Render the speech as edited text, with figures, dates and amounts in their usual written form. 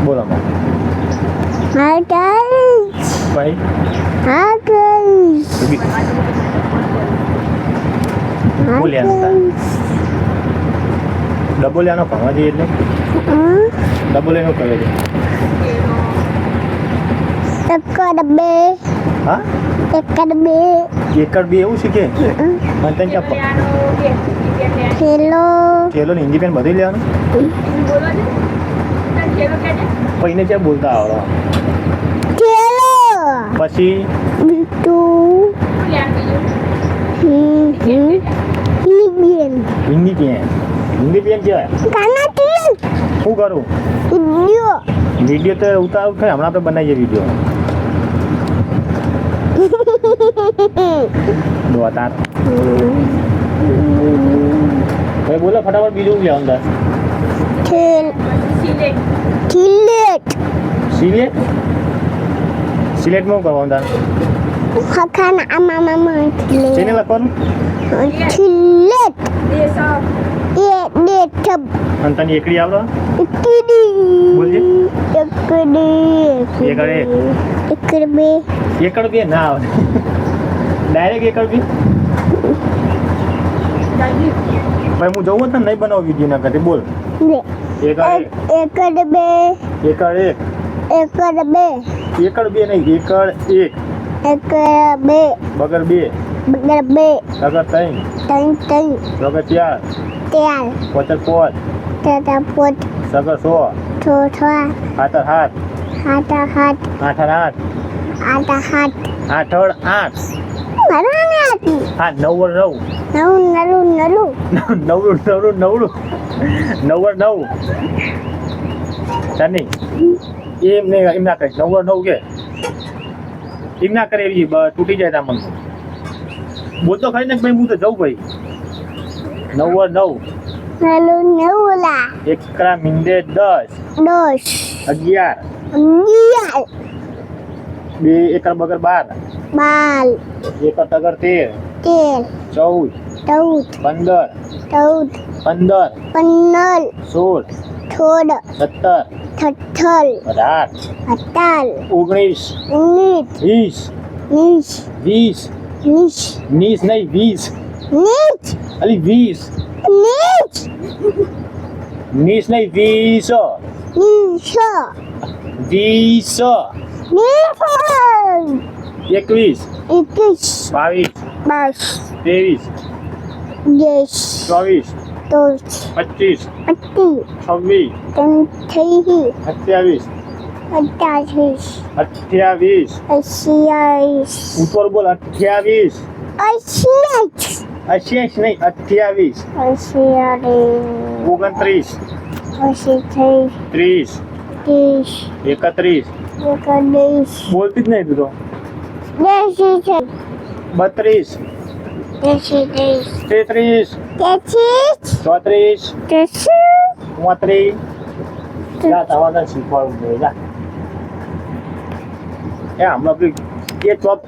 બોલો Hi guys. ભાઈ Hi guys. બોલ્યા ડબોલિયાનો ભણવા જઈએ એટલે ડબોલિયાનો કરે છે Ekor B. હા Ekor B. એકડ બે એવું શીખે અને તને ક્યાં Hello. ચેલો ને હિન્દી પેન બધી લેવાનું પહીને ક્યાં બોલતા આવડો Hello. પછી Itu. Libyan. હિન્દી પેન કહેવાય Karena dia શું કરું video. વિડીયો તો ઉતાર થાય હમણાં આપણે બનાવીએ વિડીયો દોતાર ભાઈ બોલો ફટાફટ બીજું લેવાનું તાર Cilet. સિલેટ સિલેટમાં કરવાનું તાર Makan ama mama તેને cilet. લખવાનું Cilet. Dia tab. અને તને એકડી આવડો Ikidi. બોલજે Ikidi. એકડે Ekor B. એકડ બે ના આવે ડાયરેક્ટ એકડ બે ભાઈ હું જવું હતો ને નહીં બનાવું વિડીયો ના કરતી બોલ એકડ Ekor B. એકડ એક Ekor B. એકડ બે નહીં એકડ એક Ekor B. બગર બે Bener B. સગર ત્રણ Teng. સગર ચાર Tial. પોચર પોચ Tetaput. સગર સો Tutwa. હાથર હાથ Hata hat. આઠર આઠ Hata hat. આઠળ આઠ Mana hati? હા નવ્વર નવ Nalu. નવડું નવડું નવ ચાની એમ નહીં એમ ના કરે નવ્વર નવ કે એમ ના કરે એવી તૂટી જાય તા મન બોલ તો ખરી ને ભાઈ હું તો જઉં ભાઈ નવ્વર નવ Nalu. એકરા મીંડે 10 Dos. 11 Dial. બે એકર બગર 12 Bal. એકર તગર 13 Tel. 14 Taut. 15 Taut. 16 Penal. 16 Thod. 17 Tetel. 18 Atal. 19 Nit. 20 Nis. 20 Nis. Niece નહીં 20 Nit. અલી 20 Nit. નીસ નહીં 20 Nisa. 20 Nisa. 21 Ikis. 22 Bas. 23 Yes. 24 Dos. 25 Ati. 26 Tentihi. 27 Atasis. 28 Asiais. ઉપર બોલ 28 Asiais. 28 નહીં 28 Asiari. 29 Asitai. 30 Tis. 31 Ekadis. બોલતી જ નહીં તું તો Desitai. 32 Desitai. 33 Desis. 34 Desis. 35 જા તમારે શીખવાડવું જોઈએ જા એ હમણાં પેલી એ ચોપ